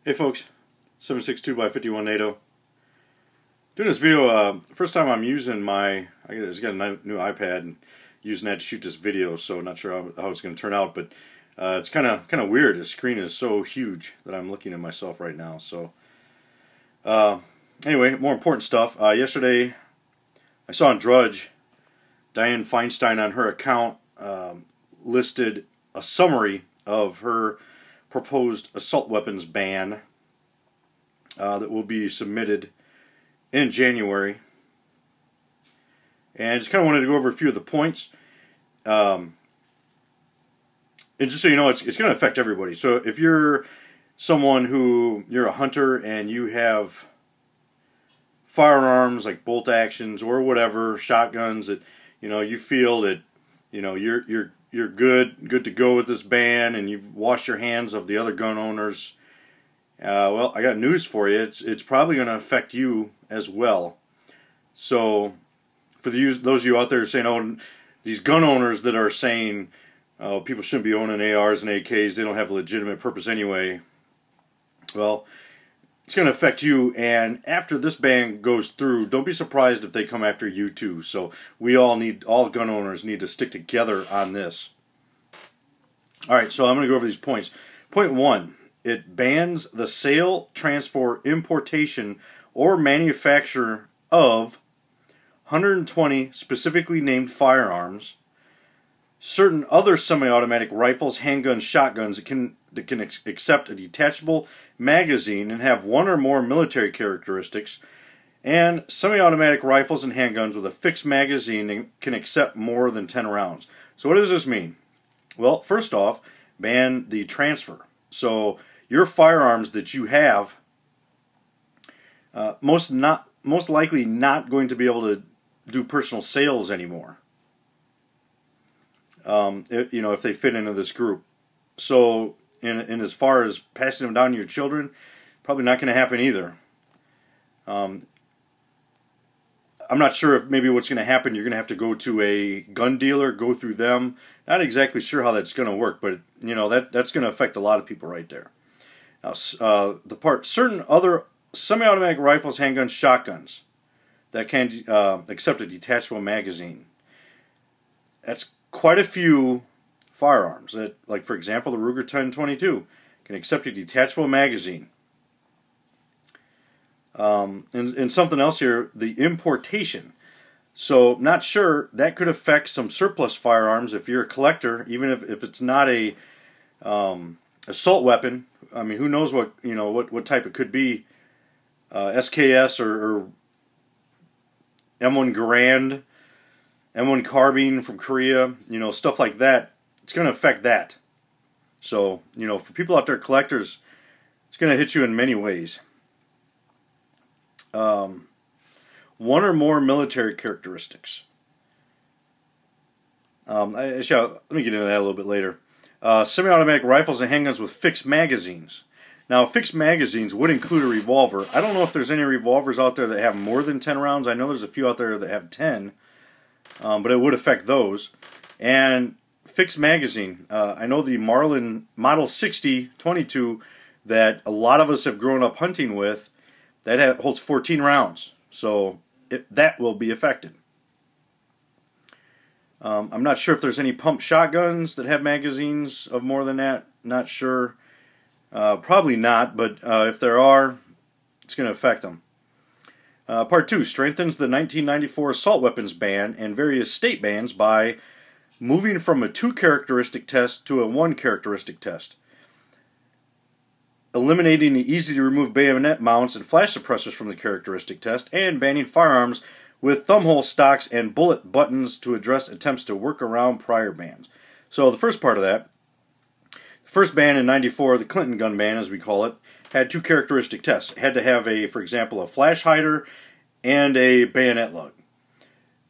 Hey folks, 762x51 NATO. Doing this video, first time I'm using I just got a new iPad and using that to shoot this video, so not sure how it's going to turn out, but it's kind of weird. The screen is so huge that I'm looking at myself right now. So anyway, more important stuff. Yesterday I saw on Drudge, Dianne Feinstein on her account listed a summary of her proposed assault weapons ban that will be submitted in January. And I just kind of wanted to go over a few of the points. And just so you know, it's going to affect everybody. So if you're someone you're a hunter and you have firearms like bolt actions or whatever, shotguns that you feel that you're good to go with this ban, and you've washed your hands of the other gun owners. Well, I got news for you. It's probably going to affect you as well. So, for those of you out there saying, "Oh, these gun owners that are saying people shouldn't be owning ARs and AKs, they don't have a legitimate purpose anyway." Well, it's going to affect you, and after this ban goes through, don't be surprised if they come after you too. So all gun owners need to stick together on this. Alright, so I'm going to go over these points. Point 1, it bans the sale, transfer, importation, or manufacture of 120 specifically named firearms, certain other semi-automatic rifles, handguns, shotguns that can accept a detachable magazine and have one or more military characteristics, and semi-automatic rifles and handguns with a fixed magazine and can accept more than 10 rounds. So what does this mean? Well, first off, ban the transfer. So your firearms that you have, most likely not going to be able to do personal sales anymore. If they fit into this group. So, in as far as passing them down to your children, probably not going to happen either. I'm not sure if maybe what's going to happen, you're going to have to go to a gun dealer, go through them. Not exactly sure how that's going to work, but that's going to affect a lot of people right there. Now, certain other semi-automatic rifles, handguns, shotguns that can accept a detachable magazine. That's quite a few firearms. Like, for example, the Ruger 1022 can accept a detachable magazine. And something else here, the importation. So, not sure, that could affect some surplus firearms if you're a collector, even if it's not a assault weapon. I mean, who knows what type it could be. SKS or M1 Garand, M1 Carbine from Korea, stuff like that. It's going to affect that. So, for people out there, collectors, it's going to hit you in many ways. One or more military characteristics. Let me get into that a little bit later. Semi-automatic rifles and handguns with fixed magazines. Now, fixed magazines would include a revolver. I don't know if there's any revolvers out there that have more than 10 rounds. I know there's a few out there that have 10, but it would affect those. And fixed magazine. I know the Marlin Model 60 22 that a lot of us have grown up hunting with, that holds 14 rounds. So that will be affected. I'm not sure if there's any pump shotguns that have magazines of more than that. Not sure. Probably not, but if there are, it's going to affect them. Part 2 strengthens the 1994 assault weapons ban and various state bans by moving from a 2-characteristic test to a 1-characteristic test, eliminating the easy-to-remove bayonet mounts and flash suppressors from the characteristic test, and banning firearms with thumbhole stocks and bullet buttons to address attempts to work around prior bans. So the first part of that, the first ban in '94, the Clinton gun ban as we call it, had 2 characteristic tests. It had to have for example, a flash hider and a bayonet lug.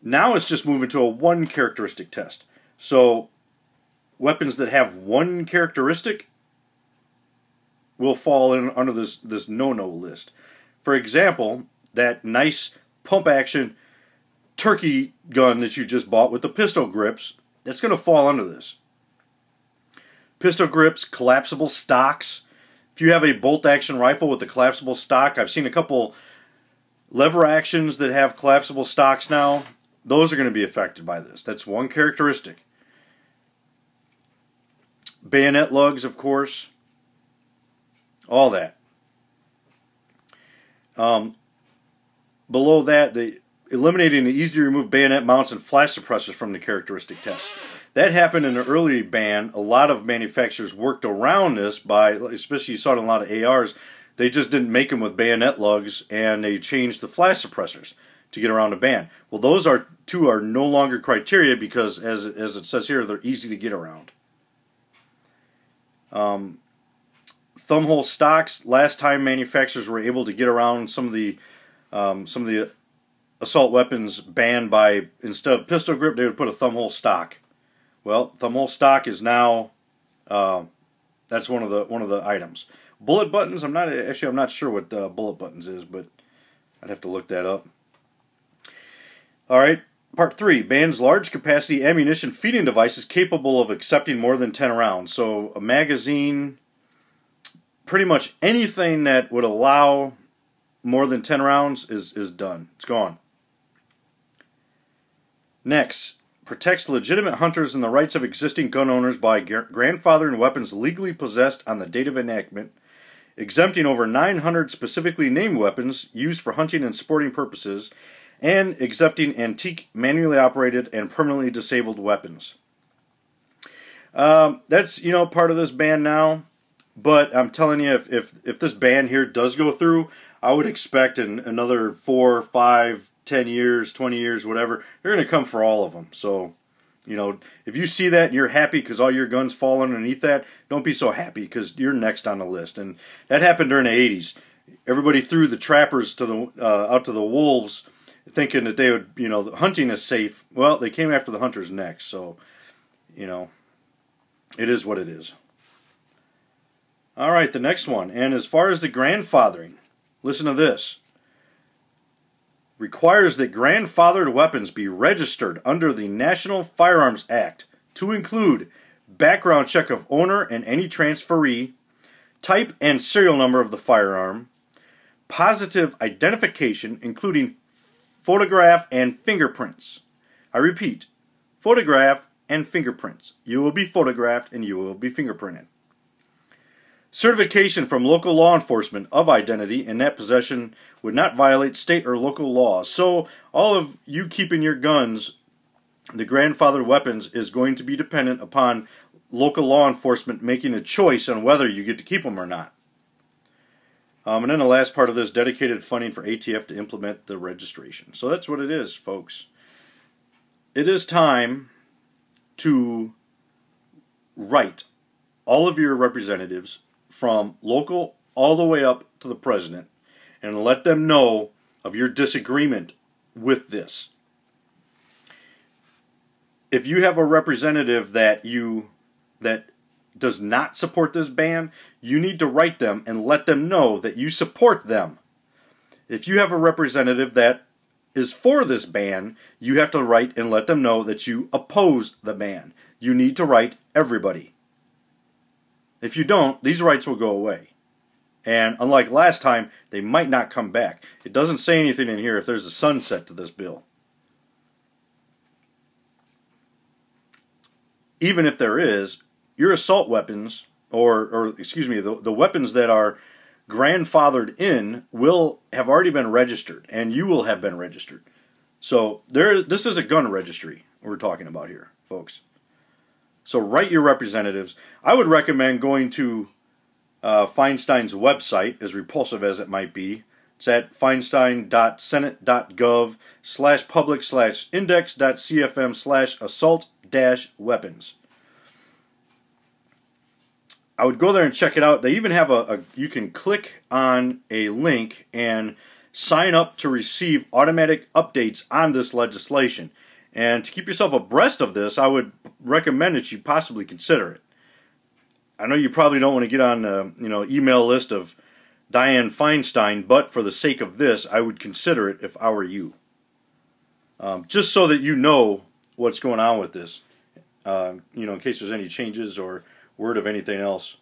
Now it's just moving to a 1-characteristic test. So weapons that have 1 characteristic will fall in under this no-no list. For example, that nice pump-action turkey gun that you just bought with the pistol grips, that's going to fall under this. Pistol grips, collapsible stocks, If you have a bolt-action rifle with a collapsible stock, I've seen a couple lever actions that have collapsible stocks now. Those are going to be affected by this. That's one characteristic. Bayonet lugs, of course. All that. Below that, eliminating the easy to remove bayonet mounts and flash suppressors from the characteristic test. That happened in the early ban. A lot of manufacturers worked around this by, especially you saw it in a lot of ARs, they just didn't make them with bayonet lugs, and they changed the flash suppressors to get around the ban. Well, those two are no longer criteria because, as it says here, they're easy to get around. Thumbhole stocks. Last time manufacturers were able to get around some of the assault weapons banned by, instead of pistol grip, they would put a thumbhole stock. Well, thumbhole stock is now that's one of the items. Bullet buttons. I'm not sure what bullet buttons is, but I'd have to look that up. All right. Part 3 bans large capacity ammunition feeding devices capable of accepting more than 10 rounds. So a magazine, pretty much anything that would allow more than 10 rounds is done. It's gone. Next, protects legitimate hunters and the rights of existing gun owners by grandfathering weapons legally possessed on the date of enactment, exempting over 900 specifically named weapons used for hunting and sporting purposes, and exempting antique, manually operated, and permanently disabled weapons. That's, part of this ban now, but I'm telling you, if this ban here does go through, I would expect in another 4, 5, 10 years, 20 years, whatever, they're going to come for all of them. So, if you see that and you're happy because all your guns fall underneath that, don't be so happy because you're next on the list. And that happened during the 80s. Everybody threw the trappers to out to the wolves, thinking that they would, hunting is safe. Well, they came after the hunters next. So, it is what it is. All right, the next one. And as far as the grandfathering, listen to this. Requires that grandfathered weapons be registered under the National Firearms Act to include background check of owner and any transferee, type and serial number of the firearm, positive identification including photograph and fingerprints. I repeat, photograph and fingerprints. You will be photographed and you will be fingerprinted. Certification from local law enforcement of identity and that possession would not violate state or local laws. So all of you keeping your guns, the grandfathered weapons, is going to be dependent upon local law enforcement making a choice on whether you get to keep them or not. And then the last part of this, dedicated funding for ATF to implement the registration. So that's what it is, folks. It is time to write all of your representatives from local all the way up to the president and let them know of your disagreement with this. If you have a representative that does not support this ban, you need to write them and let them know that you support them. If you have a representative that is for this ban, you have to write and let them know that you oppose the ban. You need to write everybody. If you don't, these rights will go away. And unlike last time, they might not come back. It doesn't say anything in here if there's a sunset to this bill. Even if there is, your assault weapons, or excuse me, the weapons that are grandfathered in will have already been registered, and you will have been registered. So this is a gun registry we're talking about here, folks. So write your representatives. I would recommend going to Feinstein's website, as repulsive as it might be. It's at feinstein.senate.gov/public/index.cfm/assault-weapons. I would go there and check it out. They even have you can click on a link and sign up to receive automatic updates on this legislation. And to keep yourself abreast of this, I would recommend that you possibly consider it. I know you probably don't want to get on the email list of Dianne Feinstein, but for the sake of this, I would consider it if I were you. Just so that you know what's going on with this, in case there's any changes or word of anything else.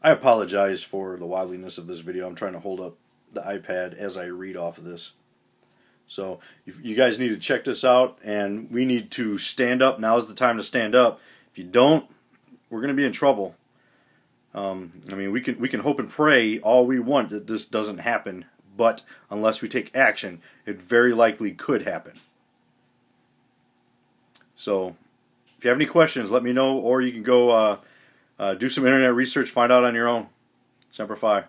I apologize for the wildiness of this video. I'm trying to hold up the iPad as I read off of this. So you guys need to check this out, and we need to stand up. Now's the time to stand up. If you don't, we're going to be in trouble. I mean, we can hope and pray all we want that this doesn't happen, but unless we take action, it very likely could happen. So if you have any questions, let me know, or you can go do some internet research, find out on your own. Semper Fi.